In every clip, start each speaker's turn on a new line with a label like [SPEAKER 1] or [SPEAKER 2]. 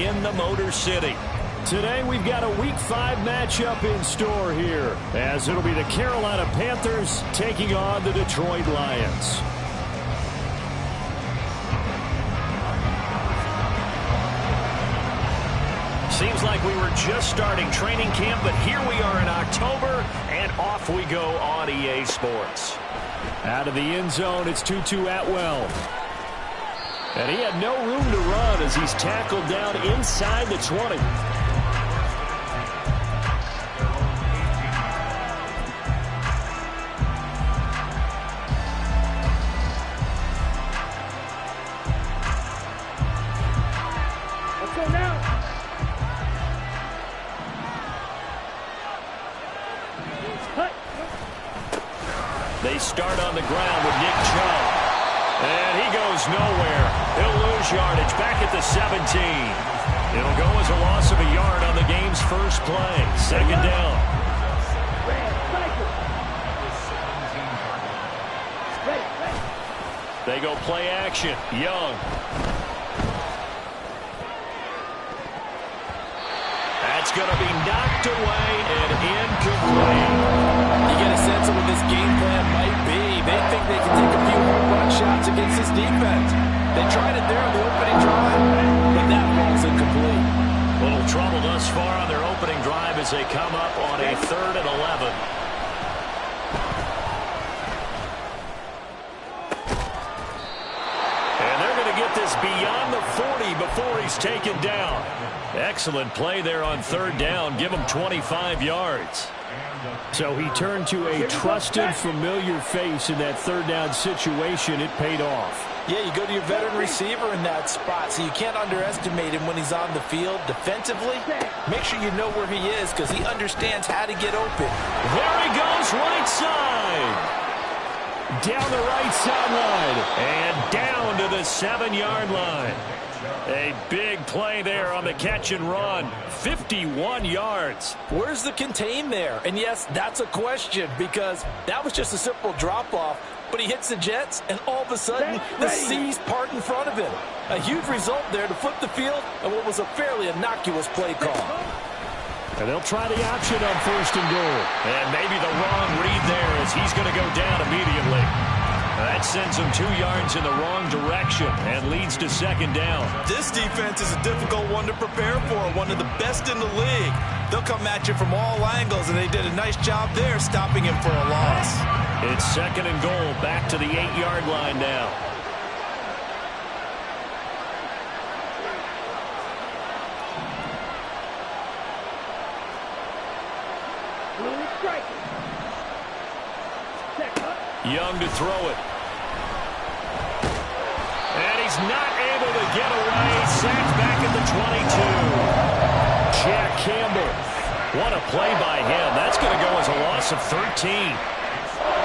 [SPEAKER 1] in the Motor City.
[SPEAKER 2] Today we've got a Week 5 matchup in store here, as it'll be the Carolina Panthers taking on the Detroit Lions.
[SPEAKER 1] Seems like we were just starting training camp, but here we are in October, and off we go on EA Sports.
[SPEAKER 2] Out of the end zone, it's Tutu Atwell. And he had no room to run as he's tackled down inside the 20.
[SPEAKER 3] Let's go now.
[SPEAKER 1] They start on the ground with Nick Chubb. And he goes nowhere. He'll lose yardage back at the 17. It'll go as a loss of a yard on the game's first play. Second down. They go play action. Young. That's going to be knocked away and incomplete.
[SPEAKER 4] You get a sense of what this game plan might be. They think they can take a few home run shots against this defense. They tried it there on the opening drive, but that ball's incomplete.
[SPEAKER 1] Little trouble thus far on their opening drive as they come up on a 3rd and 11. And they're going to get this beyond the 40 before he's taken down. Excellent play there on 3rd down. Give him 25 yards.
[SPEAKER 2] So he turned to a trusted, familiar face in that 3rd down situation. It paid off.
[SPEAKER 4] Yeah, you go to your veteran receiver in that spot, so you can't underestimate him when he's on the field. Defensively, make sure you know where he is because he understands how to get open.
[SPEAKER 1] There he goes, right side.
[SPEAKER 2] Down the right sideline.
[SPEAKER 1] And down to the 7-yard line. A big play there on the catch and run. 51 yards.
[SPEAKER 4] Where's the contain there? And yes, that's a question because that was just a simple drop-off. But he hits the Jets, and all of a sudden, the seas part in front of him. A huge result there to flip the field and what was a fairly innocuous play call.
[SPEAKER 2] And they'll try the option on 1st and goal.
[SPEAKER 1] And maybe the wrong read there as he's going to go down immediately. That sends him 2 yards in the wrong direction and leads to 2nd down.
[SPEAKER 5] This defense is a difficult one to prepare for, one of the best in the league. They'll come at you from all angles, and they did a nice job there stopping him for a loss.
[SPEAKER 1] It's 2nd and goal, back to the 8-yard line now. Young to throw it. And he's not able to get away. Sacked back at the 22.
[SPEAKER 2] Jack Campbell.
[SPEAKER 1] What a play by him. That's going to go as a loss of 13.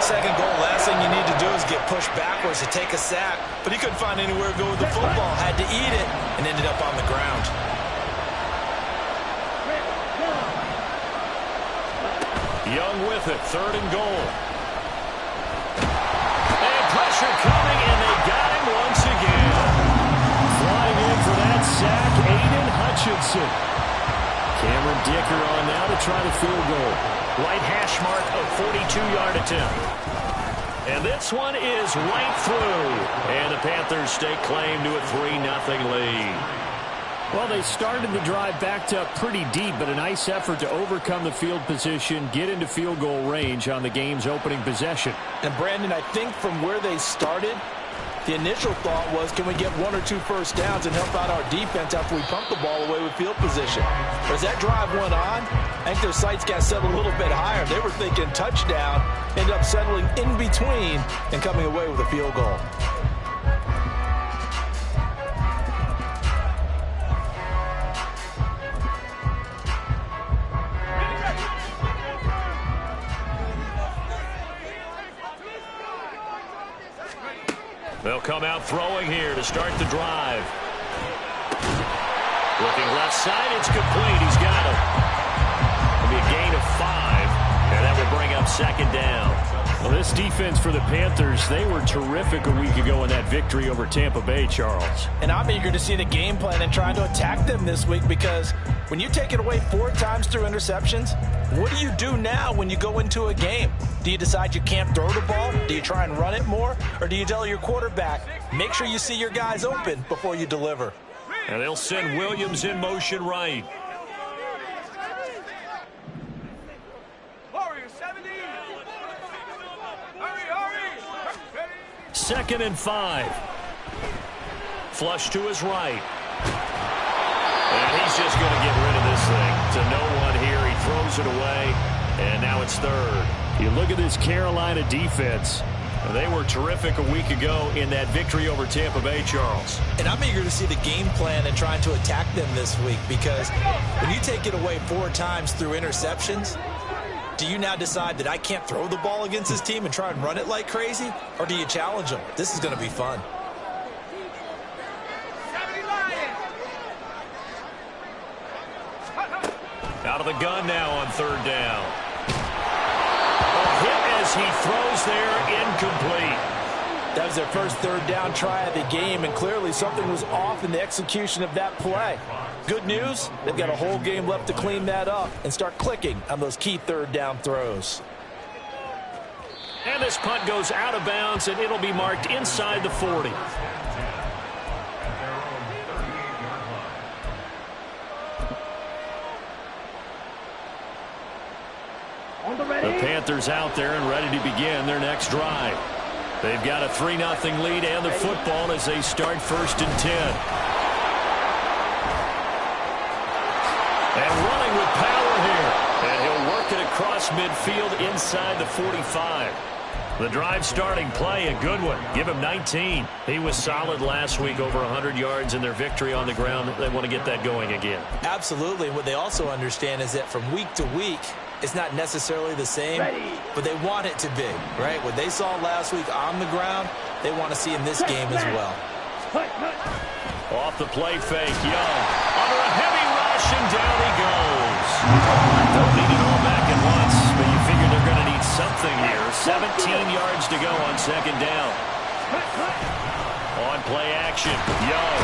[SPEAKER 5] 2nd goal, last thing you need to do is get pushed backwards to take a sack. But he couldn't find anywhere to go with the football. Had to eat it and ended up on the ground.
[SPEAKER 1] Young with it. 3rd and goal. And pressure coming, and they got him once again.
[SPEAKER 2] Flying in for that sack, Aiden Hutchinson. Cameron Dicker on now to try the field goal.
[SPEAKER 1] Right hash mark of 42-yard attempt. And this one is right through. And the Panthers stake claim to a 3-0 lead.
[SPEAKER 2] Well, they started the drive backed up pretty deep, but a nice effort to overcome the field position, get into field goal range on the game's opening possession.
[SPEAKER 4] And, Brandon, I think from where they started, the initial thought was, can we get 1 or 2 first downs and help out our defense after we pump the ball away with field position? But as that drive went on, I think their sights got set a little bit higher. They were thinking touchdown, ended up settling in between and coming away with a field goal.
[SPEAKER 1] They'll come out throwing here to start the drive. Looking left side, it's complete. He's got it. It'll be a gain of 5, and that will bring up 2nd down.
[SPEAKER 2] Well, this defense for the Panthers, they were terrific a week ago in that victory over Tampa Bay, Charles.
[SPEAKER 4] And I'm eager to see the game plan and trying to attack them this week, because when you take it away 4 times through interceptions, what do you do now when you go into a game? Do you decide you can't throw the ball? Do you try and run it more? Or do you tell your quarterback, make sure you see your guys open before you deliver?
[SPEAKER 1] And they'll send Williams in motion right. Second and 5. Flush to his right. And he's just going to get rid of this thing to no one here. He throws it away, and now it's third.
[SPEAKER 2] You look at this Carolina defense. They were terrific a week ago in that victory over Tampa Bay, Charles.
[SPEAKER 4] And I'm eager to see the game plan and trying to attack them this week, because when you take it away 4 times through interceptions, do you now decide that I can't throw the ball against this team and try and run it like crazy? Or do you challenge them? This is going to be fun.
[SPEAKER 1] Out of the gun now on third down. A hit as he throws there, incomplete.
[SPEAKER 4] That was their first third down try of the game, and clearly something was off in the execution of that play. Good news, they've got a whole game left to clean that up and start clicking on those key third down throws.
[SPEAKER 2] And this punt goes out of bounds, and it'll be marked inside the 40. The Panthers out there and ready to begin their next drive. They've got a 3-0 lead and the football as they start 1st and 10. And running with power here. And he'll work it across midfield inside the 45. The drive starting play, a good one. Give him 19. He was solid last week, over 100 yards in their victory on the ground. They want to get that going again.
[SPEAKER 4] Absolutely. And what they also understand is that from week to week, it's not necessarily the same, but they want it to be, right? What they saw last week on the ground, they want to see in this game as well.
[SPEAKER 2] Off the play fake, Young. Under a heavy rush, and down he goes. Don't need it all back at once, but you figure they're going to need something here. 17 yards to go on 2nd down. On play action, Young.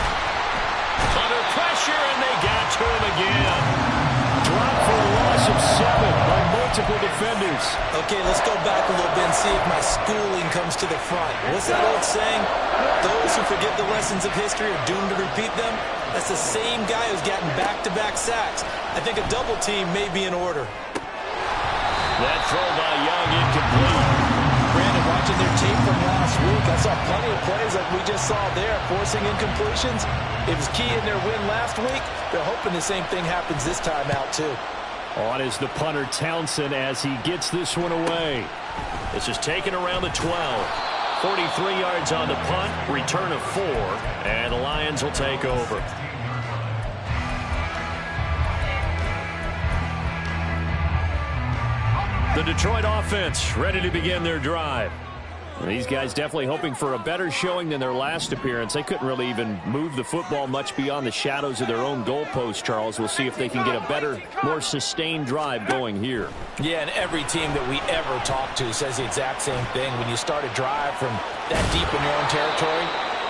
[SPEAKER 2] Under pressure, and they got to him again. Drop for a loss of 7 by multiple defenders.
[SPEAKER 4] Okay, let's go back a little bit and see if my schooling comes to the front. What's that old saying? Those who forget the lessons of history are doomed to repeat them. That's the same guy who's gotten back-to-back sacks. I think a double team may be in order.
[SPEAKER 2] That throw by Young incomplete.
[SPEAKER 4] Brandon, watching their tape from last week, I saw plenty of plays like we just saw there, forcing incompletions. It was key in their win last week. They're hoping the same thing happens this time out, too.
[SPEAKER 2] On is the punter, Townsend, as he gets this one away. This is taken around the 12. 43 yards on the punt, return of 4, and the Lions will take over. The Detroit offense ready to begin their drive. And these guys definitely hoping for a better showing than their last appearance. They couldn't really even move the football much beyond the shadows of their own goalpost, Charles. We'll see if they can get a better, more sustained drive going here.
[SPEAKER 4] Yeah, and every team that we ever talk to says the exact same thing. When you start a drive from that deep in your own territory,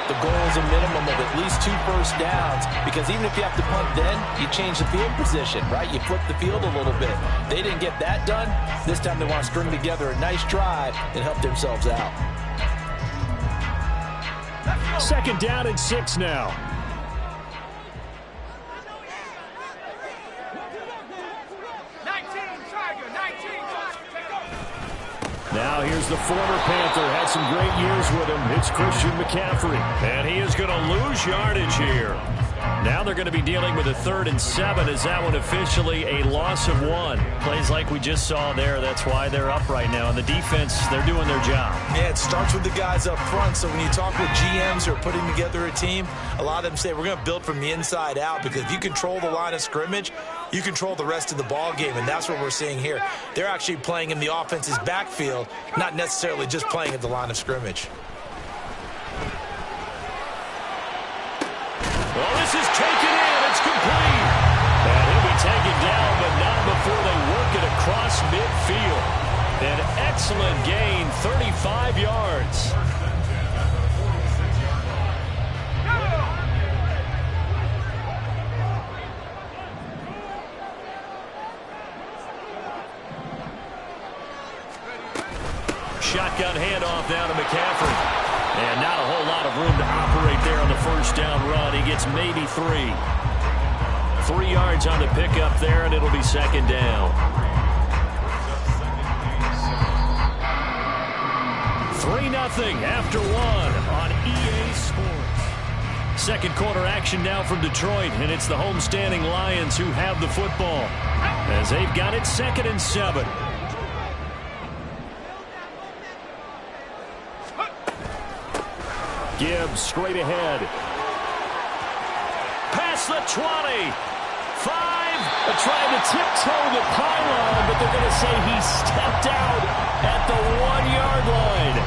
[SPEAKER 4] the goal is a minimum of at least 2 first downs, because even if you have to punt then, you change the field position, right? You flip the field a little bit. They didn't get that done. This time they want to string together a nice drive and help themselves out.
[SPEAKER 2] 2nd down and 6 now. Now here's the former Panther. Had some great years with him. It's Christian McCaffrey. And he is going to lose yardage here. Now they're going to be dealing with a 3rd and 7. Is that one officially a loss of 1? Plays like we just saw there. That's why they're up right now. And the defense, they're doing their job.
[SPEAKER 4] Yeah, it starts with the guys up front. So when you talk with GMs who are putting together a team, a lot of them say we're going to build from the inside out, because if you control the line of scrimmage, you control the rest of the ball game, and that's what we're seeing here. They're actually playing in the offense's backfield, not necessarily just playing at the line of scrimmage.
[SPEAKER 2] Well, this is taken in. It's complete. And he'll be taken down, but not before they work it across midfield. An excellent gain,
[SPEAKER 1] shotgun handoff now to McCaffrey. And not a whole lot of room to operate there on the first down run. He gets maybe 3. 3 yards on the pickup there, and it'll be second down. 3-0 after 1 on EA Sports. Second quarter action now from Detroit, and it's the homestanding Lions who have the football as they've got it 2nd and 7. Gibbs straight ahead. Past the 20. 5. Trying to tiptoe the pylon, but they're going to say he stepped out at the 1-yard line.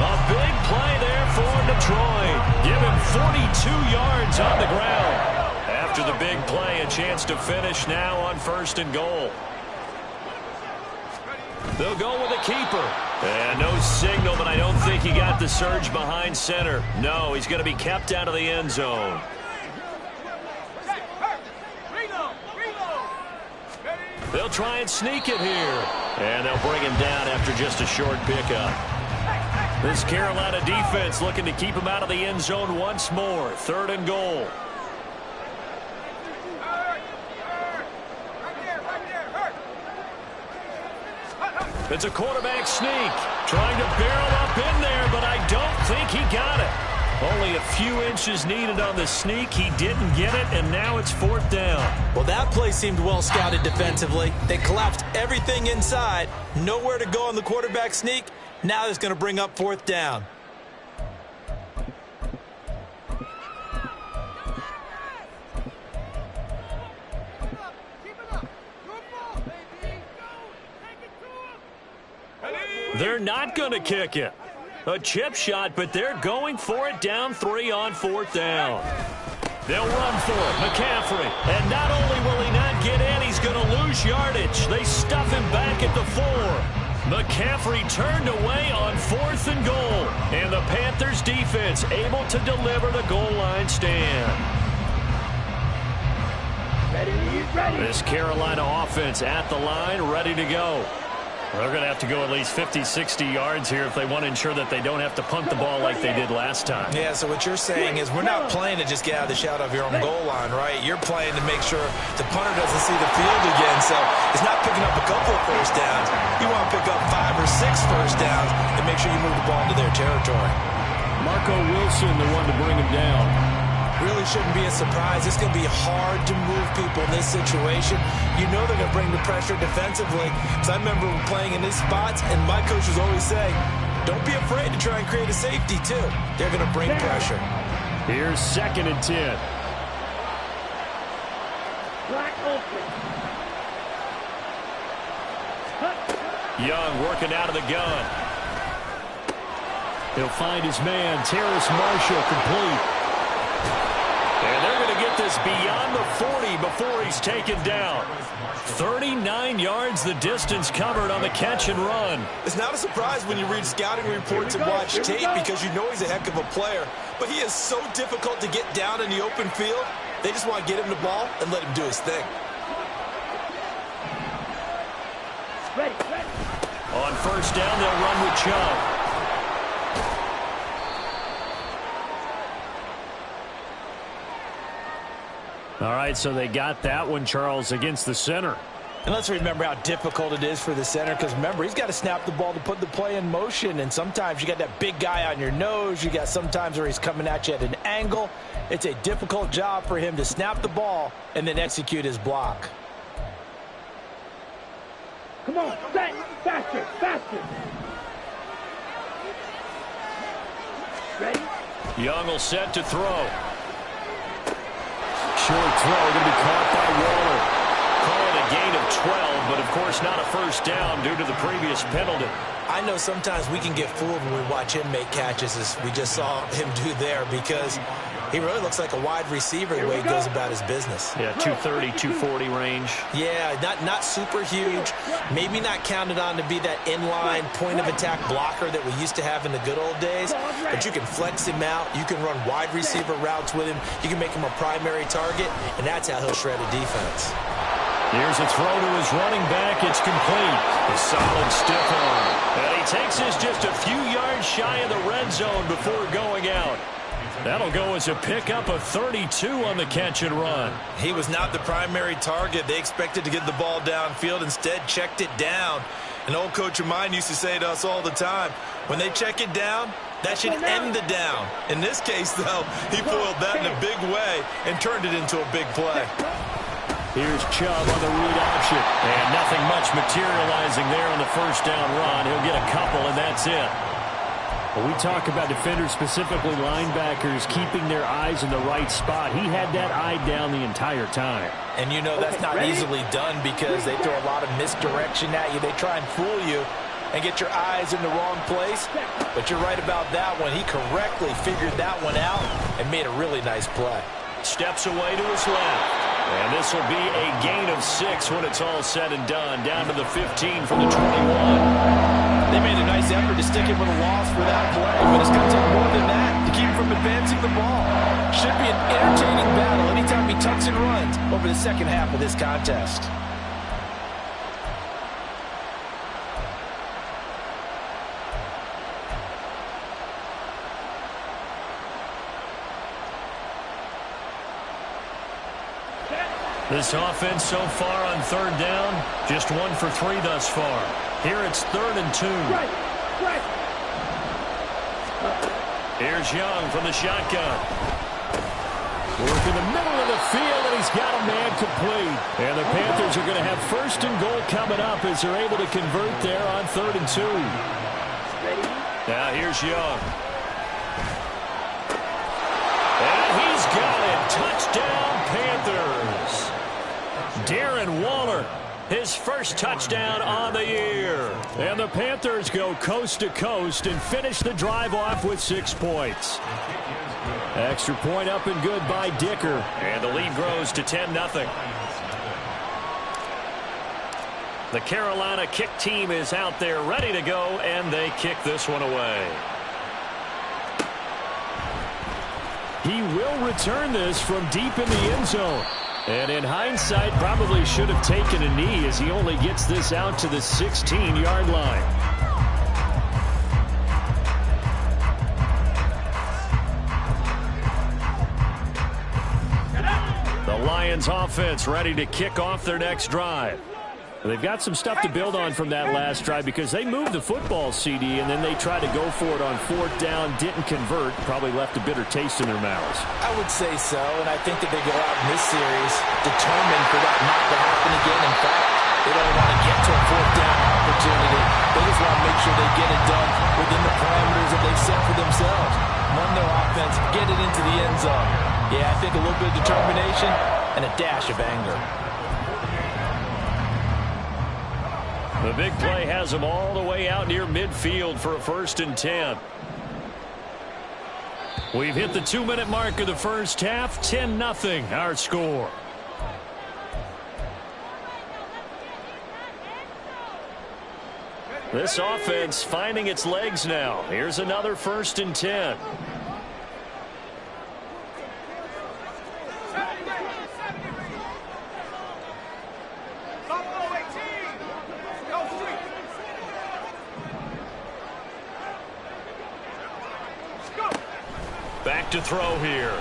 [SPEAKER 1] A big play there for Detroit. Give him 42 yards on the ground. After the big play, a chance to finish now on 1st and goal. They'll go with a keeper. And no signal, but I don't think he got the surge behind center. No, he's going to be kept out of the end zone. They'll try and sneak it here. And they'll bring him down after just a short pickup. This Carolina defense looking to keep him out of the end zone once more. 3rd and goal. It's a quarterback sneak. Trying to barrel up in there, but I don't think he got it. Only a few inches needed on the sneak. He didn't get it, and now it's 4th down.
[SPEAKER 4] Well, that play seemed well scouted defensively. They collapsed everything inside. Nowhere to go on the quarterback sneak. Now it's going to bring up 4th down.
[SPEAKER 1] They're not going to kick it. A chip shot, but they're going for it down 3 on 4th down. They'll run for it. McCaffrey. And not only will he not get in, he's going to lose yardage. They stuff him back at the 4. McCaffrey turned away on 4th and goal. And the Panthers defense able to deliver the goal line stand.
[SPEAKER 3] Ready.
[SPEAKER 1] This Carolina offense at the line, ready to go. They're going to have to go at least 50, 60 yards here if they want to ensure that they don't have to punt the ball like they did last time.
[SPEAKER 4] Yeah, so what you're saying is we're not playing to just get out of the shadow of your own goal line, right? You're playing to make sure the punter doesn't see the field again. So it's not picking up a couple of first downs. You want to pick up 5 or 6 first downs and make sure you move the ball into their territory.
[SPEAKER 1] Marco Wilson, the one to bring him down.
[SPEAKER 4] Really shouldn't be a surprise. It's going to be hard to move people in this situation. You know they're going to bring the pressure defensively. Because I remember playing in these spots, and my coach was always saying, don't be afraid to try and create a safety, too. They're going to bring pressure.
[SPEAKER 1] Here's 2nd and 10.
[SPEAKER 3] Black open.
[SPEAKER 1] Young working out of the gun. He'll find his man, Terrace Marshall, complete. And they're going to get this beyond the 40 before he's taken down. 39 yards the distance covered on the catch and run.
[SPEAKER 5] It's not a surprise when you read scouting reports and watch tape because you know he's a heck of a player. But he is so difficult to get down in the open field. They just want to get him the ball and let him do his thing.
[SPEAKER 3] Ready.
[SPEAKER 1] On 1st down, they'll run with Chubb. All right, so they got that one, Charles, against the center.
[SPEAKER 4] And let's remember how difficult it is for the center, because remember, he's got to snap the ball to put the play in motion, and sometimes you got that big guy on your nose. You got sometimes where he's coming at you at an angle. It's a difficult job for him to snap the ball and then execute his block.
[SPEAKER 3] Come on, set. Faster. Ready?
[SPEAKER 1] Young will set to throw. Short throw, going to be caught by Waller. Call it a gain of 12, but of course not a first down due to the previous penalty.
[SPEAKER 4] I know sometimes we can get fooled when we watch him make catches, as we just saw him do there, because he really looks like a wide receiver the way he goes about his business.
[SPEAKER 1] Yeah, 230, 240 range.
[SPEAKER 4] Yeah, not super huge. Maybe not counted on to be that inline point-of-attack blocker that we used to have in the good old days. But you can flex him out. You can run wide receiver routes with him. You can make him a primary target, and that's how he'll shred a defense.
[SPEAKER 1] Here's a throw to his running back. It's complete. A solid stiff arm. And he takes this just a few yards shy of the red zone before going out. That'll go as a pickup of 32 on the catch and run.
[SPEAKER 5] He was not the primary target. They expected to get the ball downfield. Instead, checked it down. An old coach of mine used to say to us all the time, when they check it down, that should end the down. In this case, though, he foiled that in a big way and turned it into a big play.
[SPEAKER 1] Here's Chubb on the read option. And nothing much materializing there on the first down run. He'll get a couple, and that's it. When we talk about defenders, specifically linebackers, keeping their eyes in the right spot, he had that eye down the entire time.
[SPEAKER 4] And you know that's not easily done because they throw a lot of misdirection at you. They try and fool you and get your eyes in the wrong place. But you're right about that one. He correctly figured that one out and made a really nice play.
[SPEAKER 1] Steps away to his left. And this will be a gain of 6 when it's all said and done. Down to the 15 from the 21.
[SPEAKER 4] They made a nice effort to stick him with a loss for that play, but it's going to take more than that to keep him from advancing the ball. Should be an entertaining battle anytime he tucks and runs over the second half of this contest.
[SPEAKER 1] This offense so far on third down, just 1 for 3 thus far. Here it's 3rd and 2.
[SPEAKER 3] Right.
[SPEAKER 1] Here's Young from the shotgun. Work in the middle of the field, and he's got a man complete. And the Panthers are going to have 1st and goal coming up as they're able to convert there on 3rd and 2. Now here's Young. And he's got it. Touchdown, Panthers. Darren Waller, his first touchdown on the year. And the Panthers go coast to coast and finish the drive off with 6 points. Extra point up and good by Dicker. And the lead grows to 10-0. The Carolina kick team is out there ready to go, and they kick this one away. He will return this from deep in the end zone. And in hindsight, probably should have taken a knee as he only gets this out to the 16-yard line. The Lions offense ready to kick off their next drive. They've got some stuff to build on from that last drive because they moved the football, CD, and then they tried to go for it on 4th down, didn't convert, probably left a bitter taste in their mouths.
[SPEAKER 4] I would say so, and I think that they go out in this series determined for that not to happen again. In fact, they don't want to get to a 4th down opportunity. They just want to make sure they get it done within the parameters that they've set for themselves. Run their offense, get it into the end zone. Yeah, I think a little bit of determination and a dash of anger.
[SPEAKER 1] The big play has them all the way out near midfield for a 1st and 10. We've hit the 2-minute mark of the first half. 10-0 our score. This offense finding its legs now. Here's another 1st and 10. Back to throw here.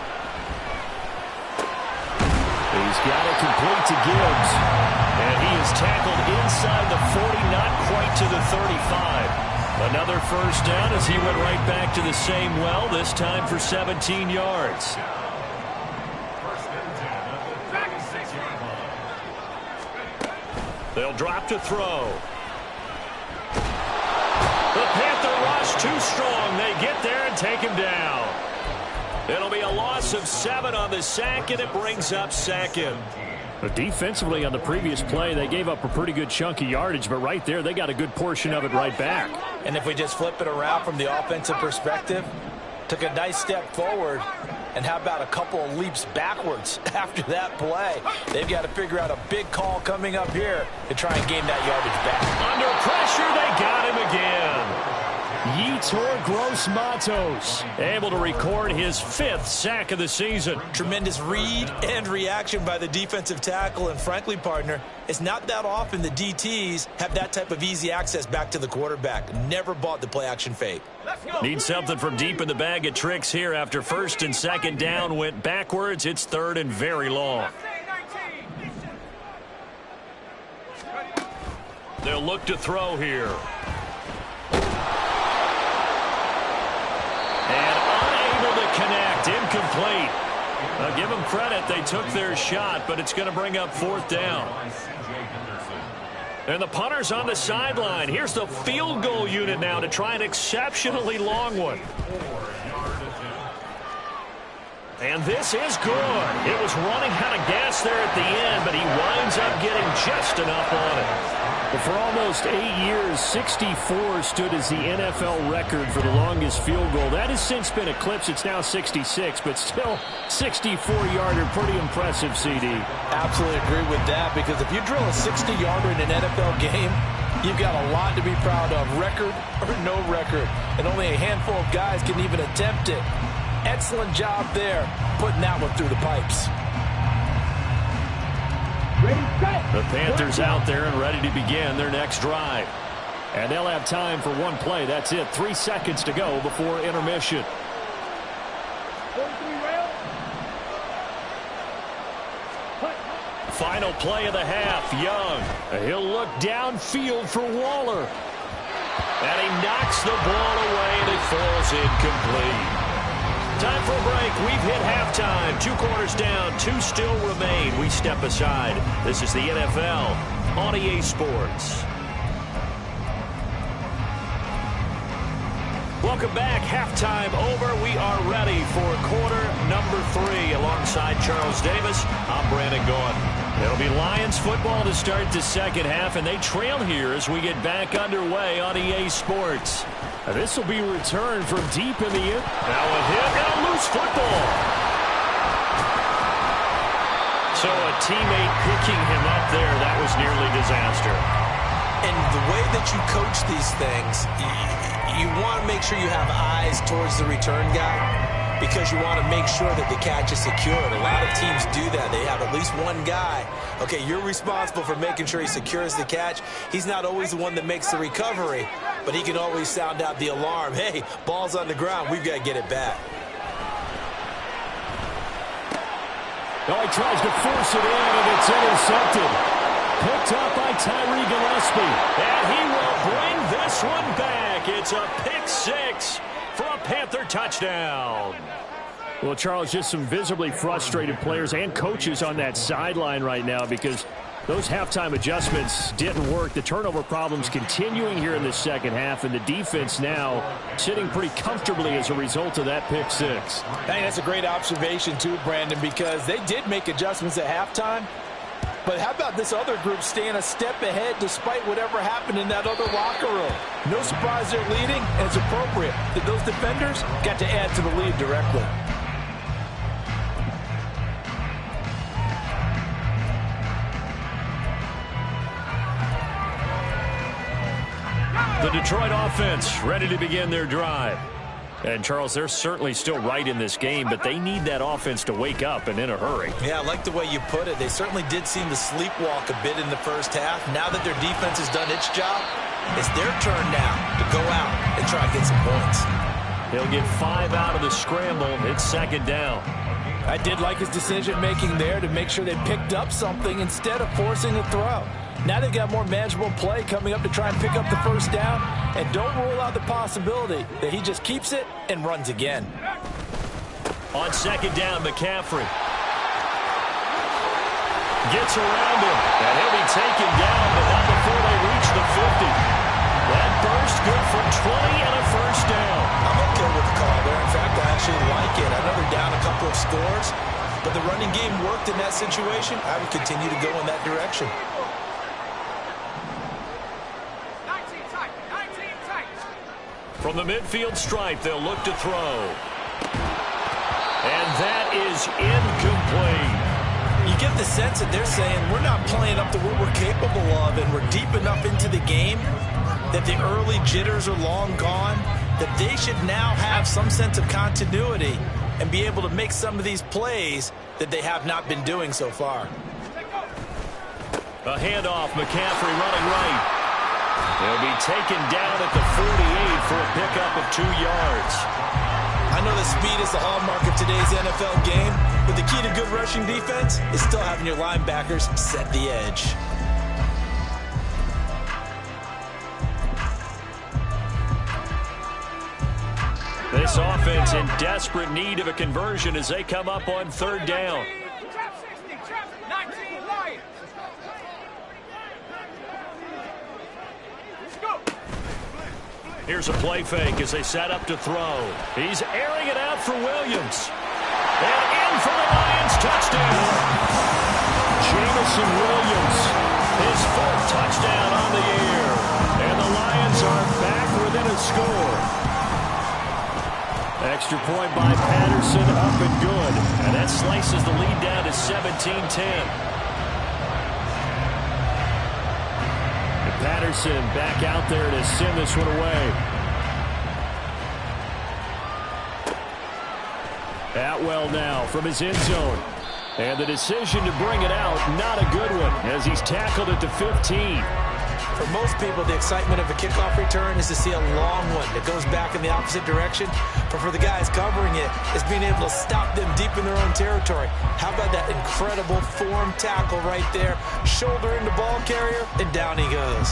[SPEAKER 1] He's got it complete to Gibbs. And he is tackled inside the 40, not quite to the 35. Another 1st down as he went right back to the same well, this time for 17 yards. They'll drop to throw. The Panther rush too strong. They get there and take him down. It'll be a loss of 7 on the sack, and it brings up 2nd. But defensively on the previous play, they gave up a pretty good chunk of yardage, but right there, they got a good portion of it right back.
[SPEAKER 4] And if we just flip it around from the offensive perspective, took a nice step forward, and how about a couple of leaps backwards after that play? They've got to figure out a big call coming up here to try and gain that yardage back.
[SPEAKER 1] Under pressure, they got him again. Yetur Gross-Matos able to record his 5th sack of the season.
[SPEAKER 5] Tremendous read and reaction by the defensive tackle. And frankly, partner, it's not that often the DTs have that type of easy access back to the quarterback. Never bought the play-action fake.
[SPEAKER 1] Need something from deep in the bag of tricks here after 1st and 2nd down went backwards. It's 3rd and very long. They'll look to throw here. And unable to connect. Incomplete. I'll give them credit. They took their shot, but it's going to bring up 4th down. And the punter's on the sideline. Here's the field goal unit now to try an exceptionally long one. And this is good. It was running out of gas there at the end, but he winds up getting just enough on it. But for almost 8 years, 64 stood as the NFL record for the longest field goal. That has since been eclipsed. It's now 66, but still 64-yarder. Pretty impressive, CD.
[SPEAKER 4] Absolutely agree with that, because if you drill a 60-yarder in an NFL game, you've got a lot to be proud of, record or no record. And only a handful of guys can even attempt it. Excellent job there, putting that one through the pipes.
[SPEAKER 1] The Panthers out there and ready to begin their next drive. And they'll have time for one play. That's it. 3 seconds to go before intermission. Final play of the half. Young. He'll look downfield for Waller. And he knocks the ball away and it falls incomplete. Time for a break. We've hit halftime. 2 quarters down. 2 still remain. We step aside. This is the NFL on EA Sports. Welcome back. Halftime over. We are ready for quarter number 3. Alongside Charles Davis, I'm Brandon Gordon. It'll be Lions football to start the second half, and they trail here as we get back underway on EA Sports. This will be returned from deep in the air. Now a hit and a loose football. So a teammate picking him up there, that was nearly disaster.
[SPEAKER 5] And the way that you coach these things, you want to make sure you have eyes towards the return guy, because you want to make sure that the catch is secured. A lot of teams do that. They have at least one guy. Okay, you're responsible for making sure he secures the catch. He's not always the one that makes the recovery, but he can always sound out the alarm. Hey, ball's on the ground. We've got to get it back.
[SPEAKER 1] Oh, he tries to force it in, and it's intercepted. Picked up by Tyree Gillespie. And he will bring this one back. It's a pick 6 for a Panther touchdown. Well, Charles, just some visibly frustrated players and coaches on that sideline right now because those halftime adjustments didn't work. The turnover problems continuing here in the second half, and the defense now sitting pretty comfortably as a result of that pick 6.
[SPEAKER 4] I think that's a great observation, too, Brandon, because they did make adjustments at halftime. But how about this other group staying a step ahead despite whatever happened in that other locker room? No surprise they're leading, and it's appropriate that those defenders got to add to the lead directly.
[SPEAKER 1] The Detroit offense ready to begin their drive. And, Charles, they're certainly still right in this game, but they need that offense to wake up and in a hurry.
[SPEAKER 5] Yeah, I like the way you put it. They certainly did seem to sleepwalk a bit in the first half. Now that their defense has done its job, it's their turn now to go out and try to get some points.
[SPEAKER 1] He'll get 5 out of the scramble. It's second down.
[SPEAKER 4] I did like his decision-making there to make sure they picked up something instead of forcing a throw. Now they've got more manageable play coming up to try and pick up the first down. And don't rule out the possibility that he just keeps it and runs again.
[SPEAKER 1] On second down, McCaffrey gets around him. And he'll be taken down, but not before they reach the 50. That burst good for 20 and a first down.
[SPEAKER 5] I'm okay with the call there. In fact, I actually like it. I know they're down a couple of scores, but the running game worked in that situation. I would continue to go in that direction.
[SPEAKER 1] From the midfield stripe, they'll look to throw. And that is incomplete.
[SPEAKER 5] You get the sense that they're saying we're not playing up to what we're capable of, and we're deep enough into the game that the early jitters are long gone, that they should now have some sense of continuity and be able to make some of these plays that they have not been doing so far.
[SPEAKER 1] A handoff, McCaffrey running right. He'll be taken down at the 48 for a pickup of 2 yards.
[SPEAKER 5] I know that speed is the hallmark of today's NFL game, but the key to good rushing defense is still having your linebackers set the edge.
[SPEAKER 1] This offense in desperate need of a conversion as they come up on 3rd down. Here's a play fake as they set up to throw. He's airing it out for Williams. And in for the Lions, touchdown. Jamison Williams, his 4th touchdown on the year. And the Lions are back within a score. Extra point by Patterson, up and good. And that slices the lead down to 17-10. Patterson back out there to send this one away. Atwell now from his end zone. And the decision to bring it out, not a good one, as he's tackled at the 15.
[SPEAKER 4] For most people, the excitement of a kickoff return is to see a long one that goes back in the opposite direction. But for the guys covering it, it's being able to stop them deep in their own territory. How about that incredible form tackle right there? Shoulder into ball carrier, and down he goes.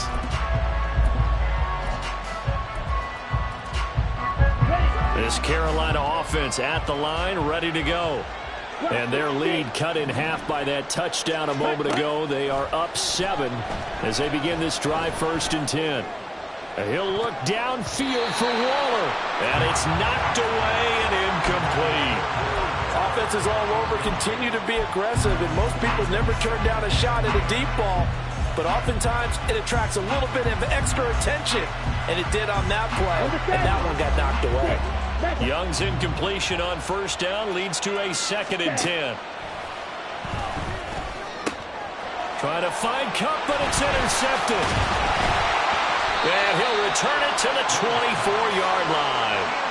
[SPEAKER 1] This Carolina offense at the line, ready to go. And their lead cut in half by that touchdown a moment ago. They are up 7 as they begin this drive, 1st and 10. He'll look downfield for Waller. And it's knocked away and incomplete.
[SPEAKER 4] Offenses all over continue to be aggressive, and most people never turn down a shot at a deep ball. But oftentimes it attracts a little bit of extra attention. And it did on that play, and that one got knocked away.
[SPEAKER 1] Young's incompletion on 1st down leads to a 2nd and 10. Trying to find Cup, but it's intercepted. And he'll return it to the 24-yard line.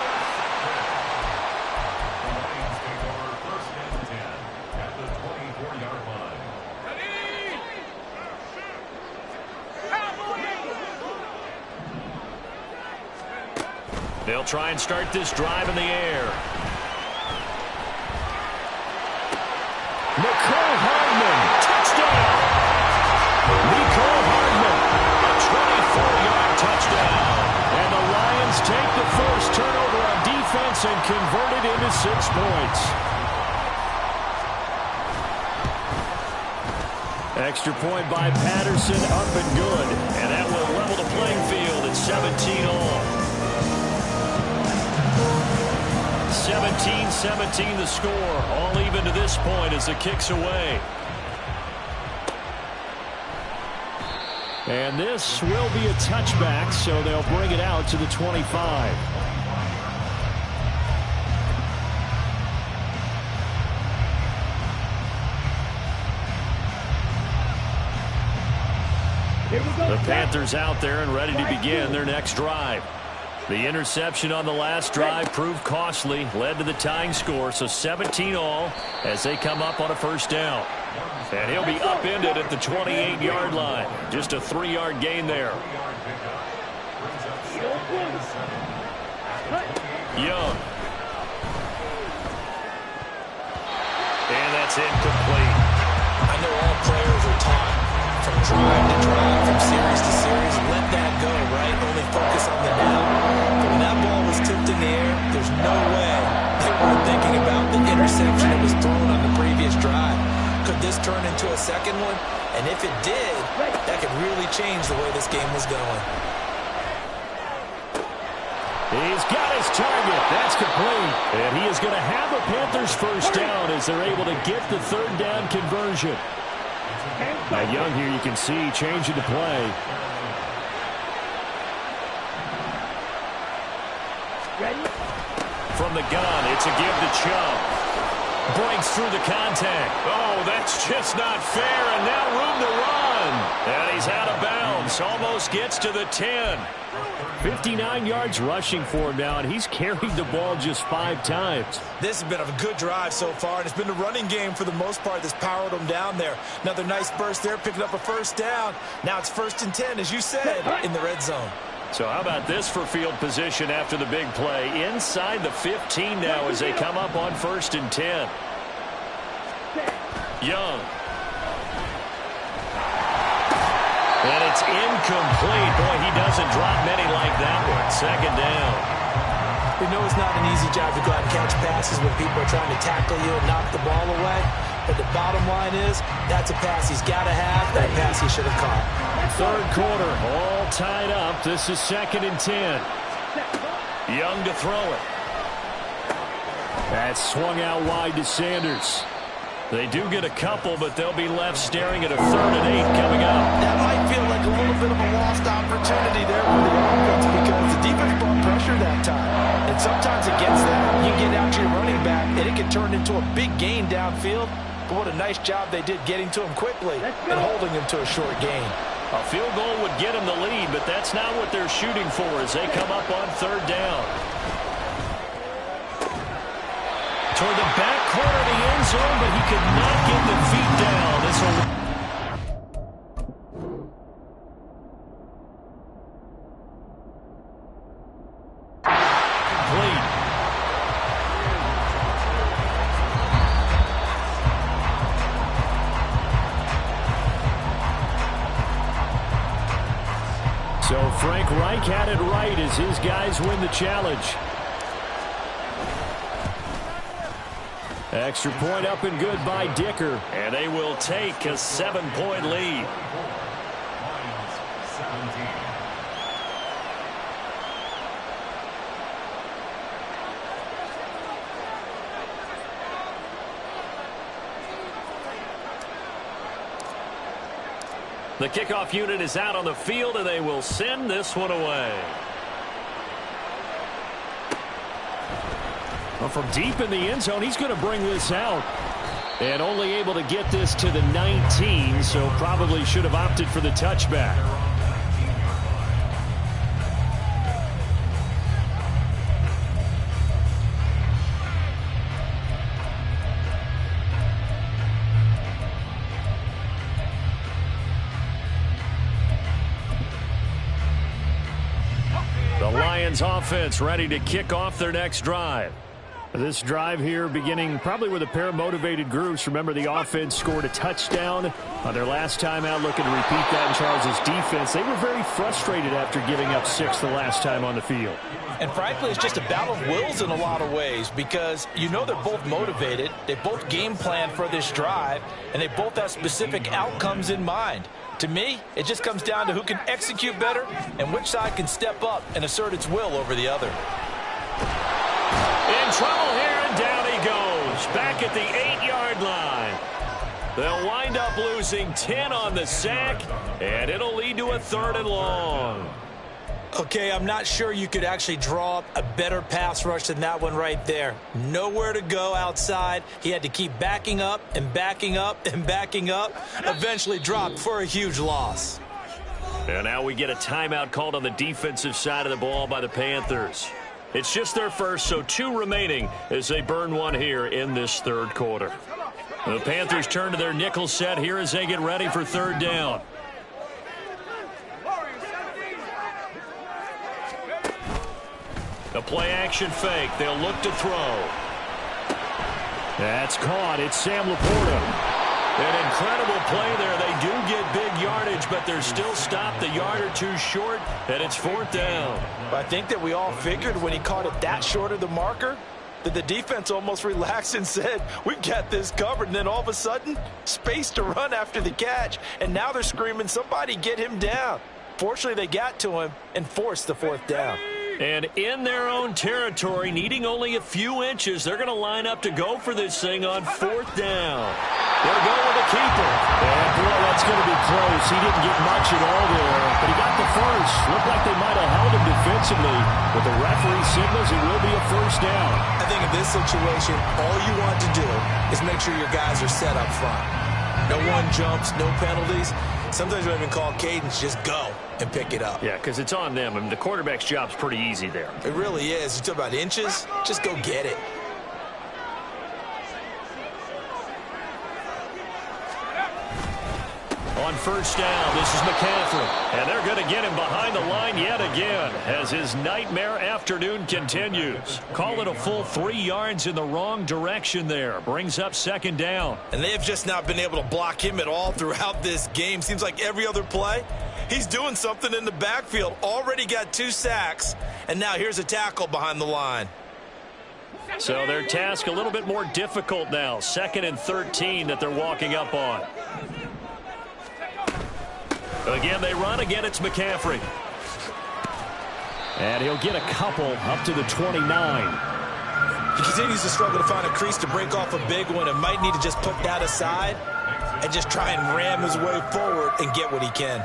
[SPEAKER 1] They'll try and start this drive in the air. Nicole Hardman, touchdown. Nicole Hardman, a 24-yard touchdown. And the Lions take the first turnover on defense and convert it into 6 points. Extra point by Patterson, up and good. And that will level the playing field at 17-all. 17-17 the score, all even to this point as the kick's away. And this will be a touchback, so they'll bring it out to the 25. The Panthers out there and ready to begin their next drive. The interception on the last drive proved costly, led to the tying score, so 17-all as they come up on a 1st down. And he'll be upended at the 28-yard line. Just a 3-yard gain there. Young. And that's incomplete.
[SPEAKER 4] I know all players are taught from drive to drive, from series to series, let that go, right? Only focus on the now. But when that ball was tipped in the air, there's no way they weren't thinking about the interception that was thrown on the previous drive. Could this turn into a second one? And if it did, that could really change the way this game was going.
[SPEAKER 1] He's got his target. That's complete. And he is going to have a Panthers 1st down as they're able to get the 3rd down conversion. Now Young here, you can see, changing the play.
[SPEAKER 3] Ready?
[SPEAKER 1] From the gun, it's a give to Chubb. Breaks through the contact. Oh, that's just not fair, and now room to run. And he's out of bounds, almost This gets to the 10. 59 yards rushing for him now, and he's carried the ball just 5 times.
[SPEAKER 5] This has been a good drive so far, and it's been the running game for the most part that's powered them down there. Another nice burst there, picking up a first down. Now it's 1st and 10, as you said, in the red zone.
[SPEAKER 1] So how about this for field position after the big play? Inside the 15 now as they come up on 1st and 10. Young. And it's incomplete. Boy, he doesn't drop many like that one. 2nd down.
[SPEAKER 4] We know it's not an easy job to go out and catch passes when people are trying to tackle you and knock the ball away. But the bottom line is, that's a pass he's got to have. That pass he should have caught.
[SPEAKER 1] 3rd quarter, all tied up. This is 2nd and 10. Young to throw it. That's swung out wide to Sanders. They do get a couple, but they'll be left staring at a 3rd and 8 coming up.
[SPEAKER 4] That might feel like a little bit of a lost opportunity there for the offense because the defense brought pressure that time. And sometimes against that, you get out to your running back, and it can turn into a big gain downfield. But what a nice job they did getting to him quickly and holding him to a short gain.
[SPEAKER 1] A field goal would get them the lead, but that's not what they're shooting for as they come up on 3rd down. Toward the back corner of the end zone, but he could not get the feet down. This will... Complete. So Frank Reich had it right as his guys win the challenge. Extra point up and good by Dicker. And they will take a 7-point lead. The kickoff unit is out on the field, and they will send this one away. Well, from deep in the end zone, he's going to bring this out. And only able to get this to the 19, so probably should have opted for the touchback. The Lions offense ready to kick off their next drive. This drive here beginning probably with a pair of motivated groups. Remember, the offense scored a touchdown on their last time out, looking to repeat that in Charles' defense. They were very frustrated after giving up 6 the last time on the field.
[SPEAKER 4] And frankly, it's just a battle of wills in a lot of ways because you know they're both motivated. They both game plan for this drive, and they both have specific outcomes in mind. To me, it just comes down to who can execute better and which side can step up and assert its will over the other.
[SPEAKER 1] In trouble here, and down he goes. Back at the 8-yard line. They'll wind up losing 10 on the sack, and it'll lead to a 3rd and long.
[SPEAKER 4] Okay, I'm not sure you could actually draw up a better pass rush than that one right there. Nowhere to go outside. He had to keep backing up and backing up and backing up. Eventually dropped for a huge loss.
[SPEAKER 1] And now we get a timeout called on the defensive side of the ball by the Panthers. It's just their first, so 2 remaining as they burn one here in this 3rd quarter. The Panthers turn to their nickel set here as they get ready for 3rd down. A play-action fake. They'll look to throw. That's caught. It's Sam Laporta. An incredible play there. They do get big yardage, but they're still stopped a yard or 2 short, and it's 4th down.
[SPEAKER 4] I think that we all figured when he caught it that short of the marker that the defense almost relaxed and said, we've got this covered. And then all of a sudden, space to run after the catch. And now they're screaming, somebody get him down. Fortunately, they got to him and forced the 4th down.
[SPEAKER 1] And in their own territory, needing only a few inches, they're going to line up to go for this thing on 4th down. They'll go with the keeper. And, boy, that's going to be close. He didn't get much at all there, but he got the first. Looked like they might have held him defensively, but the referee signals it will be a 1st down.
[SPEAKER 4] I think in this situation, all you want to do is make sure your guys are set up front. No one jumps, no penalties.
[SPEAKER 5] Sometimes we don't even call cadence, just go and pick it up.
[SPEAKER 1] Yeah, because it's on them. I mean, the quarterback's job's pretty easy there.
[SPEAKER 5] It really is. You talk about inches, just go get it.
[SPEAKER 1] On first down, this is McCaffrey. And they're going to get him behind the line yet again as his nightmare afternoon continues. Call it a full 3 yards in the wrong direction there. Brings up second down.
[SPEAKER 5] And they have just not been able to block him at all throughout this game. Seems like every other play, he's doing something in the backfield. Already got 2 sacks, and now here's a tackle behind the line.
[SPEAKER 1] So their task a little bit more difficult now. 2nd and 13 that they're walking up on. Again, they run. Again, it's McCaffrey. And he'll get a couple up to the 29.
[SPEAKER 5] He continues to struggle to find a crease to break off a big one and might need to just put that aside and just try and ram his way forward and get what he can.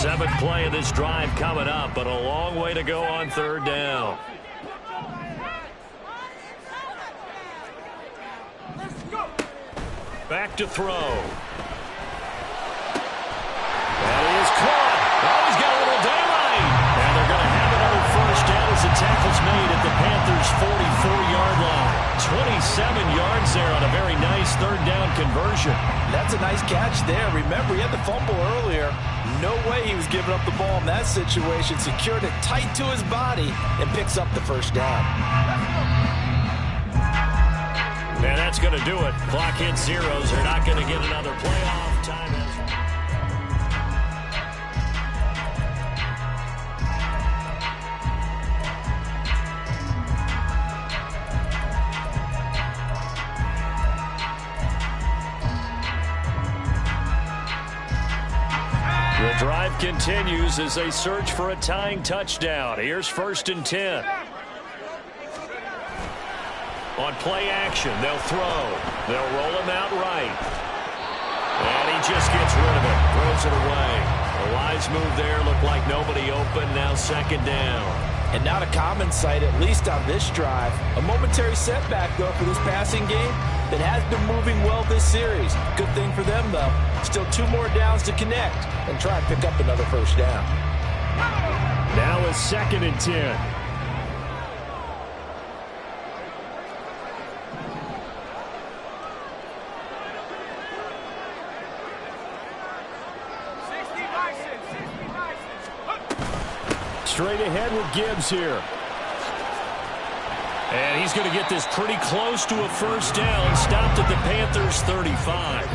[SPEAKER 1] Seventh play of this drive coming up, but a long way to go on third down. Back to throw. That is caught. Oh, he's got a little daylight. And they're going to have another first down as the tackle's made at the Panthers' 44-yard line. 27 yards there on a very nice third down conversion.
[SPEAKER 4] That's a nice catch there. Remember, he had the fumble earlier. No way he was giving up the ball in that situation. Secured it tight to his body and picks up the first down.
[SPEAKER 1] And that's going to do it. Clock hits zeros. They're not going to get another playoff time. The drive continues as they search for a tying touchdown. Here's 1st and 10. On play action, they'll throw. They'll roll him out right. And he just gets rid of it. Throws it away. A wise move there. Looked like nobody open. Now 2nd down.
[SPEAKER 4] And not a common sight, at least on this drive. A momentary setback, though, for this passing game that has been moving well this series. Good thing for them, though. Still 2 more downs to connect and try and pick up another first down.
[SPEAKER 1] Now is 2nd and 10. Straight ahead with Gibbs here. And he's going to get this pretty close to a first down. Stopped at the Panthers' 35.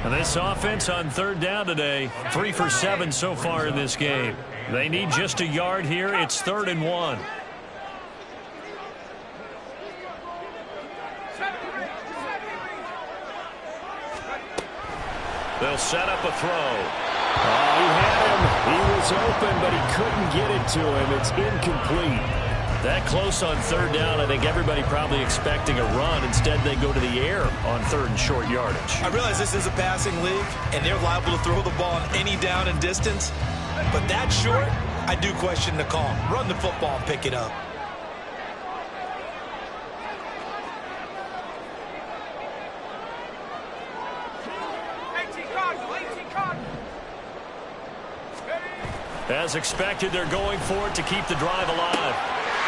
[SPEAKER 1] And this offense on third down today, 3 for 7 so far in this game. They need just a yard here. It's 3rd and 1. They'll set up a throw. Oh, he had him. He was open, but he couldn't get it to him. It's incomplete. That close on third down, I think everybody probably expecting a run. Instead, they go to the air on 3rd and short yardage.
[SPEAKER 5] I realize this is a passing league, and they're liable to throw the ball on any down and distance. But that short, I do question the call. Run the football and pick it up.
[SPEAKER 1] As expected, they're going for it to keep the drive alive.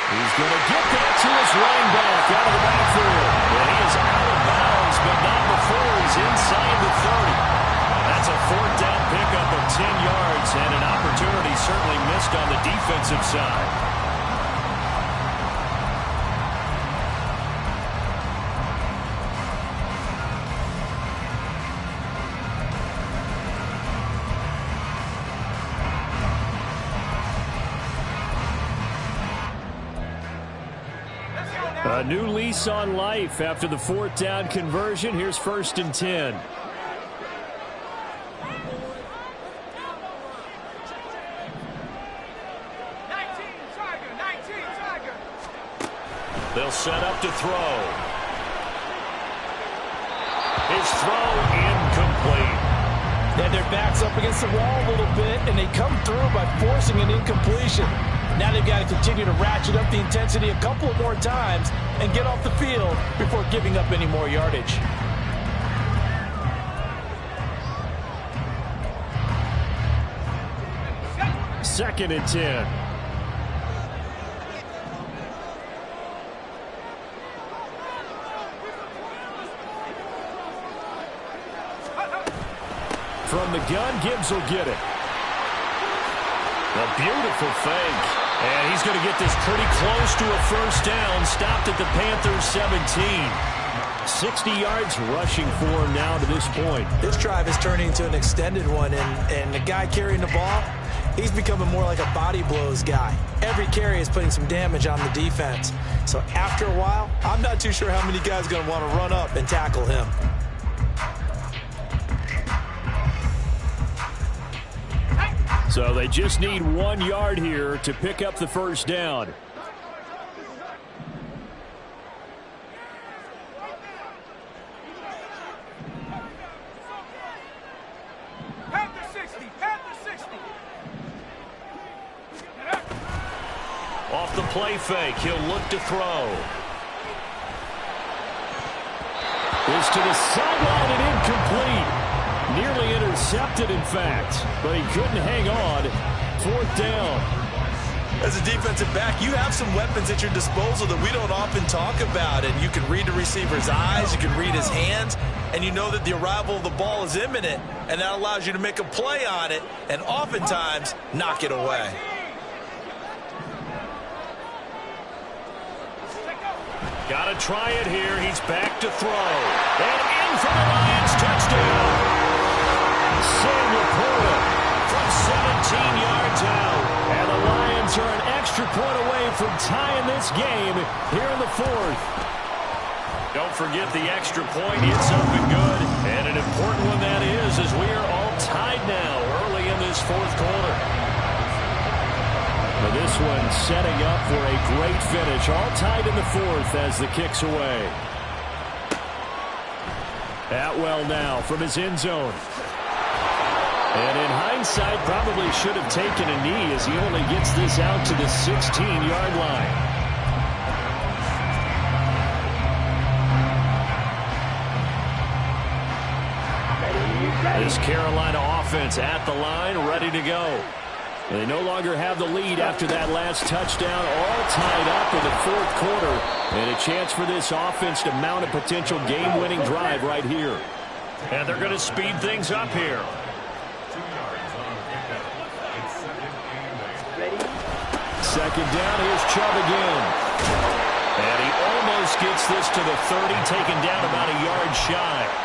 [SPEAKER 1] He's going to get that to his running back out of the backfield. And he is out of bounds, but not before he's inside the 30. That's a 4th down pickup of 10 yards and an opportunity certainly missed on the defensive side. A new lease on life after the 4th down conversion. Here's 1st and 10. They'll set up to throw. His throw incomplete.
[SPEAKER 4] They had their backs up against the wall a little bit, and they come through by forcing an incompletion. Now they've got to continue to ratchet up the intensity a couple of more times and get off the field before giving up any more yardage.
[SPEAKER 1] Second and 10. From the gun, Gibbs will get it. A beautiful fake. And he's going to get this pretty close to a first down. Stopped at the Panthers' 17. 60 yards rushing for him now to this point.
[SPEAKER 4] This drive is turning into an extended one, and the guy carrying the ball, he's becoming more like a body blows guy. Every carry is putting some damage on the defense. So after a while, I'm not too sure how many guys are going to want to run up and tackle him.
[SPEAKER 1] So they just need 1 yard here to pick up the first down.
[SPEAKER 2] Off the play fake, he'll look to throw.
[SPEAKER 1] Is to the sideline and incomplete. Nearly intercepted, in fact, but he couldn't hang on. Fourth down.
[SPEAKER 5] As a defensive back, you have some weapons at your disposal that we don't often talk about, and you can read the receiver's eyes, you can read his hands, and you know that the arrival of the ball is imminent, and that allows you to make a play on it and oftentimes knock it away.
[SPEAKER 2] Got to try it here. He's back to throw. And in for the Lions, touchdown. Sam Laporta from 17 yards out.
[SPEAKER 1] And the Lions are an extra point away from tying this game here in the fourth.
[SPEAKER 2] Don't forget the extra point. It's up and good. And an important one that is, as we are all tied now early in this fourth quarter.
[SPEAKER 1] But this one setting up for a great finish. All tied in the fourth as the kick's away. Atwell now from his end zone. And in hindsight, probably should have taken a knee as he only gets this out to the 16-yard line. This Carolina offense at the line, ready to go. They no longer have the lead after that last touchdown, all tied up in the fourth quarter. And a chance for this offense to mount a potential game-winning drive right here.
[SPEAKER 2] And they're going to speed things up here.
[SPEAKER 1] Second down, here's Chubb again.
[SPEAKER 2] And he almost gets this to the 30, taken down about a yard shy.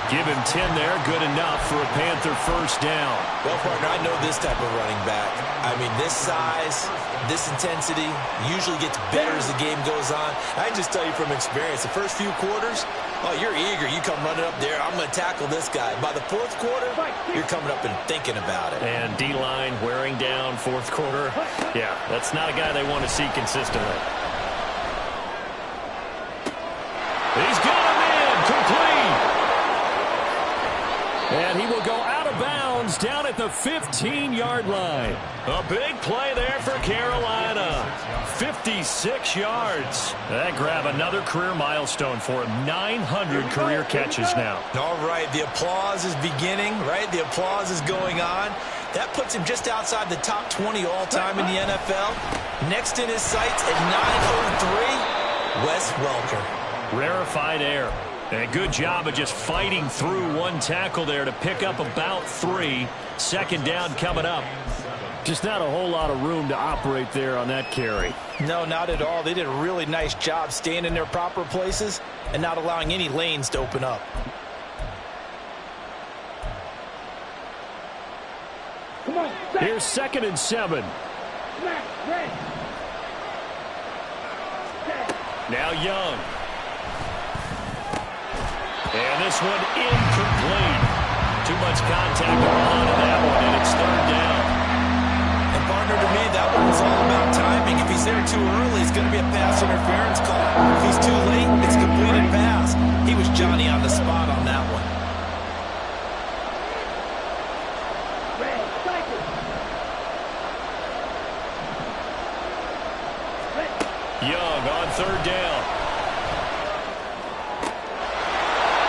[SPEAKER 2] Give him 10 there, good enough for a Panther first down.
[SPEAKER 4] Well, partner, I know this type of running back. I mean, this size, this intensity usually gets better as the game goes on. I can just tell you from experience, the first few quarters, oh, you're eager. You come running up there, I'm going to tackle this guy. By the fourth quarter, you're coming up and thinking about it.
[SPEAKER 2] And D-line wearing down fourth quarter. Yeah, that's not a guy they want to see consistently. He's got him in, complete.
[SPEAKER 1] And he will go out of bounds down at the 15-yard line.
[SPEAKER 2] A big play there for Carolina. 56 yards. That grab another career milestone for him. 900 career catches now.
[SPEAKER 5] All right, the applause is beginning, right? The applause is going on. That puts him just outside the top 20 all-time in the NFL. Next in his sights at 903, Wes Welker.
[SPEAKER 2] Rarefied air. And a good job of just fighting through one tackle there to pick up about 3. Second down coming up.
[SPEAKER 1] Just not a whole lot of room to operate there on that carry.
[SPEAKER 4] No, not at all. They did a really nice job staying in their proper places and not allowing any lanes to open up.
[SPEAKER 3] Come on,
[SPEAKER 1] Here's 2nd and 7.
[SPEAKER 2] Now Young. And this one incomplete. Too much contact on that one, and it's third down.
[SPEAKER 5] And partner, to me, that one was all about timing. If he's there too early, it's going to be a pass interference call. If he's too late, it's a completed pass. He was Johnny on the spot on that one.
[SPEAKER 1] Young on third down.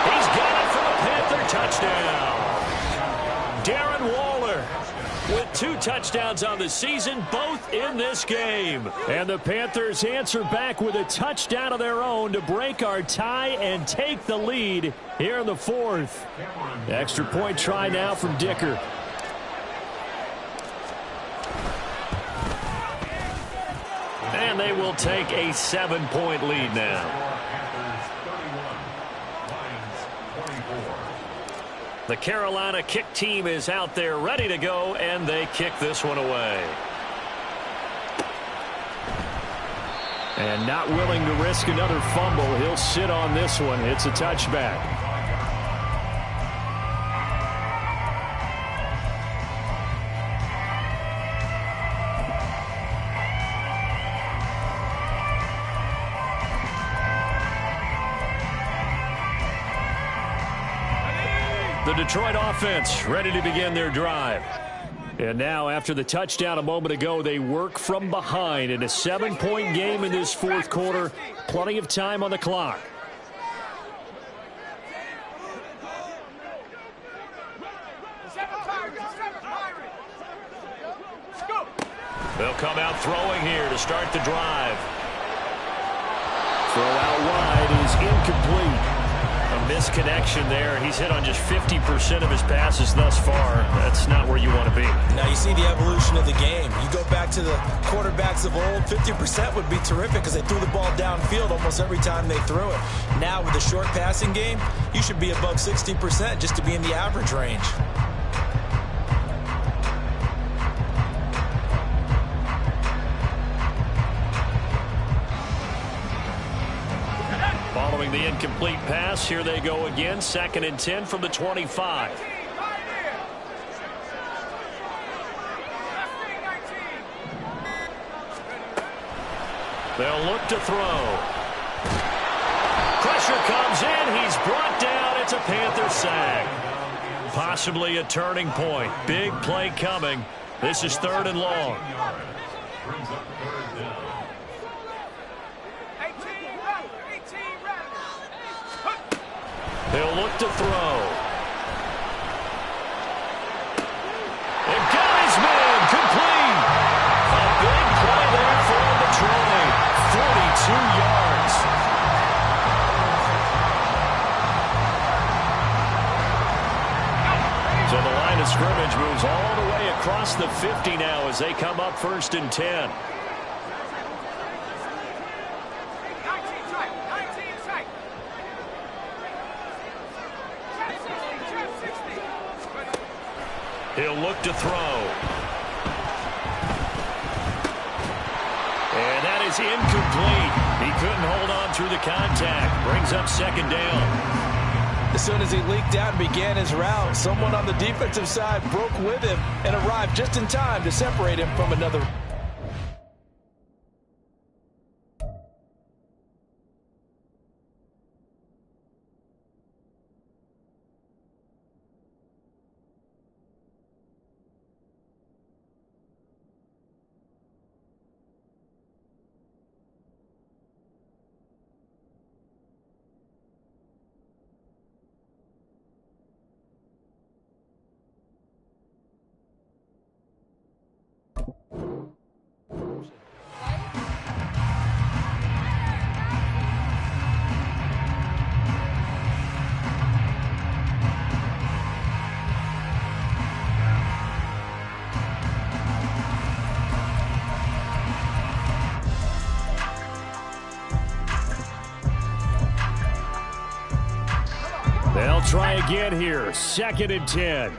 [SPEAKER 1] He's got it for the Panther touchdown. Darren Waller with 2 touchdowns on the season, both in this game. And the Panthers answer back with a touchdown of their own to break our tie and take the lead here in the 4th. Extra point try now from Dicker. And they will take a 7-point lead now. The Carolina kick team is out there ready to go, and they kick this one away. And not willing to risk another fumble, he'll sit on this one. It's a touchback. The Detroit offense ready to begin their drive. And now, after the touchdown a moment ago, they work from behind in a 7-point game in this 4th quarter. Plenty of time on the clock. They'll come out throwing here to start the drive. Throw out wide is incomplete. A misconnection there. He's hit on just 50% of his passes thus far. That's not where you want to be.
[SPEAKER 4] Now you see the evolution of the game. You go back to the quarterbacks of old, 50% would be terrific because they threw the ball downfield almost every time they threw it. Now with the short passing game, you should be above 60% just to be in the average range.
[SPEAKER 1] Following the incomplete pass, here they go again. 2nd and 10 from the 25. They'll look to throw. Pressure comes in. He's brought down. It's a Panther sack. Possibly a turning point. Big play coming. This is 3rd and long. He'll look to throw. And got his man complete. A big play there for Detroit. 42 yards. So the line of scrimmage moves all the way across the 50 now as they come up 1st and 10. He'll look to throw. And that is incomplete. He couldn't hold on through the contact. Brings up 2nd down.
[SPEAKER 4] As soon as he leaked out and began his route, someone on the defensive side broke with him and arrived just in time to separate him from another.
[SPEAKER 1] They'll try again here. 2nd and 10.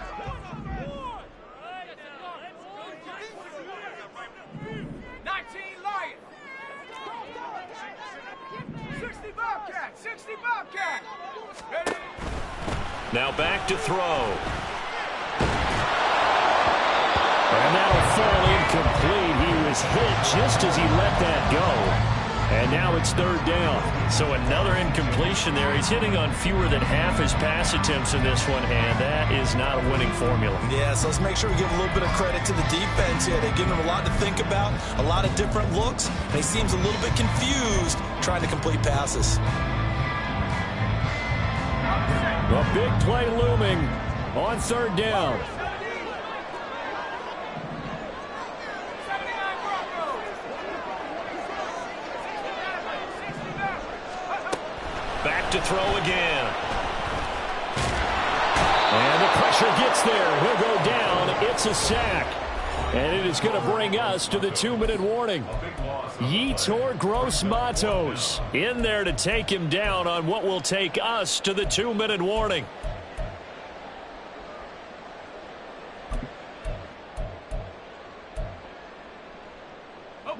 [SPEAKER 1] Now back to throw. And that'll fall incomplete. He was hit just as he let that go. And now it's third down.
[SPEAKER 2] So another incompletion there. He's hitting on fewer than half his pass attempts in this one, and that is not a winning formula.
[SPEAKER 5] Yeah, so let's make sure we give a little bit of credit to the defense here. They're giving him a lot to think about, a lot of different looks, and he seems a little bit confused trying to complete passes.
[SPEAKER 1] A big play looming on third down.
[SPEAKER 2] Back to throw again.
[SPEAKER 1] And the pressure gets there. He'll go down. It's a sack. And it is going to bring us to the 2-minute warning. Yetur Gross-Matos in there to take him down on what will take us to the 2-minute warning.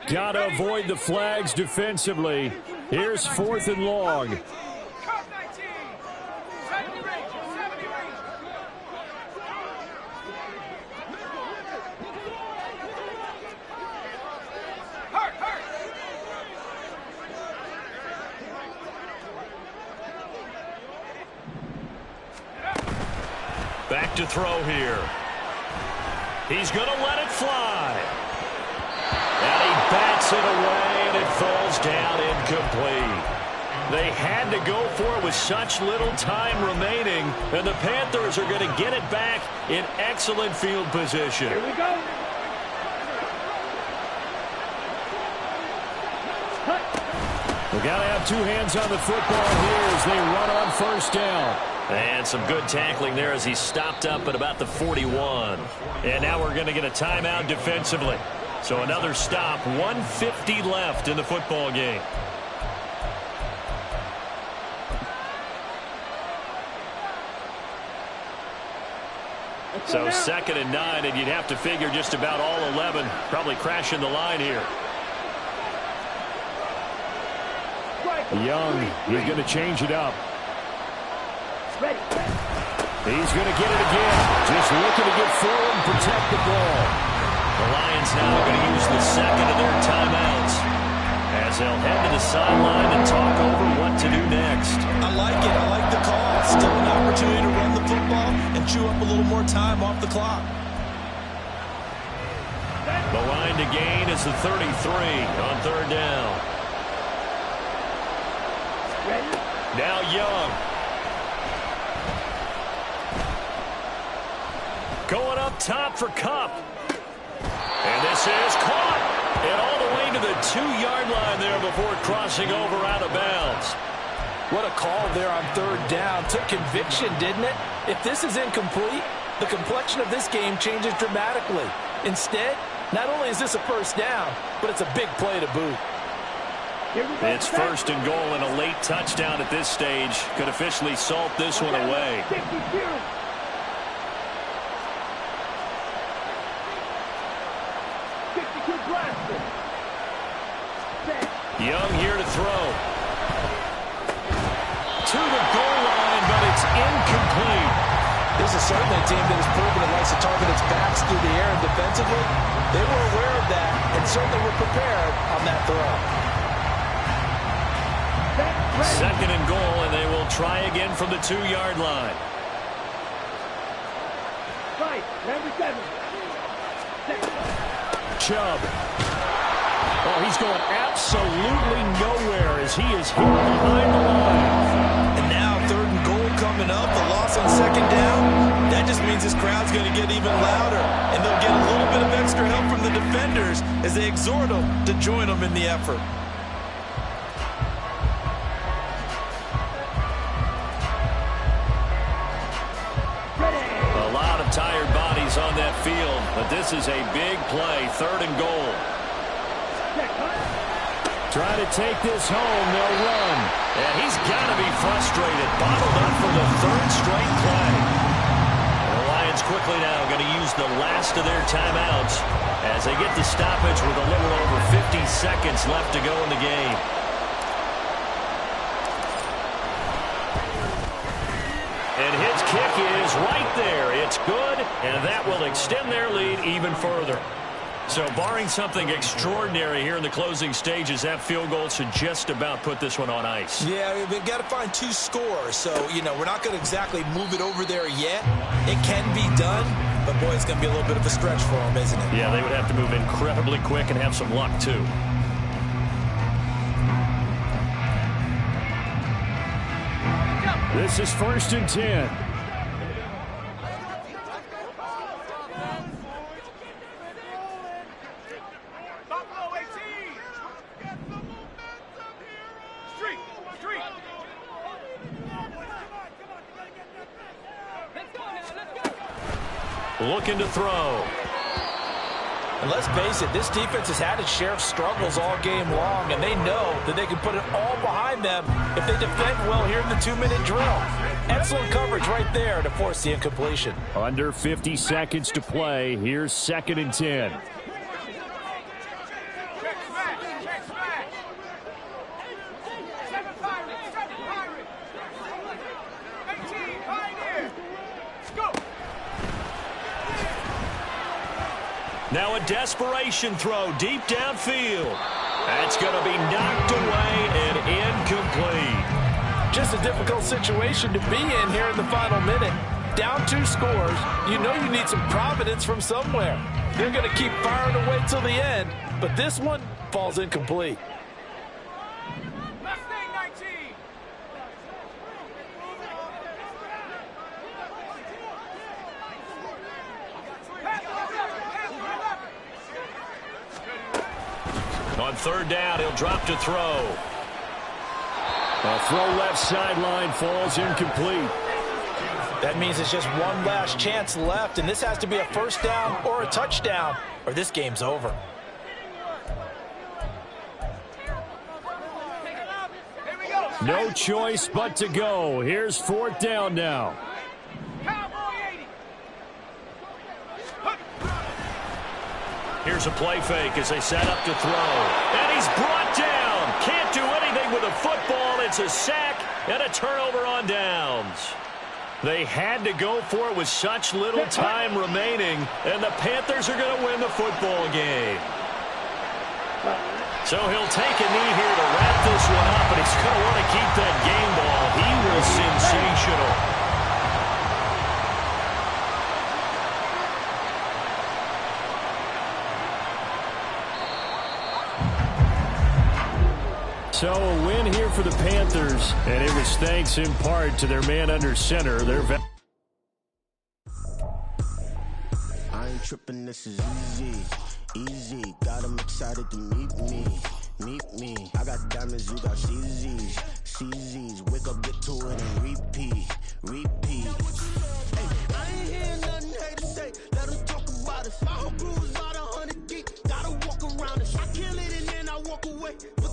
[SPEAKER 1] Got to avoid the flags defensively. Here's 4th and long.
[SPEAKER 2] Back to throw here. He's going to let it fly. And he bats it away, and it falls down incomplete. They had to go for it with such little time remaining, and the Panthers are going to get it back in excellent field position.
[SPEAKER 3] Here we go.
[SPEAKER 1] We've got to have two hands on the football here as they run on first down.
[SPEAKER 2] And some good tackling there as he stopped up at about the 41. And now we're going to get a timeout defensively. So another stop, 1:50 left in the football game. So 2nd and 9, and you'd have to figure just about all 11 probably crashing the line here.
[SPEAKER 1] Young, he's going to change it up.
[SPEAKER 3] Ready.
[SPEAKER 1] He's going to get it again. Just looking to get forward and protect the ball.
[SPEAKER 2] The Lions now are going to use the second of their timeouts as they'll head to the sideline and talk over what to do next.
[SPEAKER 5] I like it. I like the call. Still an opportunity to run the football and chew up a little more time off the clock.
[SPEAKER 2] The line to gain is the 33 on third down.
[SPEAKER 3] Ready.
[SPEAKER 2] Now Young. Going up top for Kupp. And this is caught. And all the way to the 2-yard line there before crossing over out of bounds.
[SPEAKER 4] What a call there on third down. Took conviction, didn't it? If this is incomplete, the complexion of this game changes dramatically. Instead, not only is this a first down, but it's a big play to boot.
[SPEAKER 2] It's 1st and goal, and a late touchdown at this stage could officially salt this one away.
[SPEAKER 3] 52.
[SPEAKER 2] Young here to throw. To the goal line, but it's incomplete.
[SPEAKER 4] This is certainly a team that has proven it likes to target its backs through the air and defensively. They were aware of that and certainly were prepared on that throw.
[SPEAKER 2] 2nd and goal, and they will try again from the 2-yard line.
[SPEAKER 3] Right, number 7.
[SPEAKER 1] Chubb. Oh, he's going absolutely nowhere as he is hit behind the line.
[SPEAKER 5] And now 3rd and goal coming up. The loss on 2nd down. That just means this crowd's going to get even louder. And they'll get a little bit of extra help from the defenders as they exhort them to join them in the effort.
[SPEAKER 2] A lot of tired bodies on that field, but this is a big play. 3rd and goal.
[SPEAKER 1] Try to take this home. They'll run.
[SPEAKER 2] And he's got to be frustrated. Bottled up for the 3rd straight play. And the Lions quickly now going to use the last of their timeouts as they get the stoppage with a little over 50 seconds left to go in the game. And his kick is right there. It's good, and that will extend their lead even further.
[SPEAKER 1] So barring something extraordinary here in the closing stages, that field goal should just about put this one on ice.
[SPEAKER 4] Yeah, we've got to find 2 scores. So, we're not going to exactly move it over there yet. It can be done, but, boy, it's going to be a little bit of a stretch for them, isn't it?
[SPEAKER 1] Yeah, they would have to move incredibly quick and have some luck, too.
[SPEAKER 2] This is 1st and 10.
[SPEAKER 1] Looking to throw.
[SPEAKER 4] And let's face it, this defense has had its share of struggles all game long, and they know that they can put it all behind them if they defend well here in the 2-minute drill. Excellent coverage right there to force the incompletion.
[SPEAKER 2] Under 50 seconds to play. Here's 2nd and 10.
[SPEAKER 1] Now a desperation throw deep downfield. That's going to be knocked away and incomplete.
[SPEAKER 4] Just a difficult situation to be in here in the final minute. Down 2 scores. You know you need some providence from somewhere. They're going to keep firing away till the end, but this one falls incomplete.
[SPEAKER 1] On 3rd down, he'll drop to throw.
[SPEAKER 2] A throw left sideline falls incomplete.
[SPEAKER 4] That means it's just one last chance left, and this has to be a 1st down or a touchdown, or this game's over.
[SPEAKER 2] No choice but to go. Here's 4th down now.
[SPEAKER 1] Here's a play fake as they set up to throw. And he's brought down. Can't do anything with a football. It's a sack and a turnover on downs. They had to go for it with such little time remaining, and the Panthers are going to win the football game. So he'll take a knee here to wrap this one up, and he's going to want to keep that game ball. He was sensational.
[SPEAKER 2] So a win here for the Panthers, and it was thanks in part to their man under center.
[SPEAKER 6] I ain't tripping, this is easy, easy. Got them excited to meet me. I got diamonds, you got CZs. Wake up, get to it.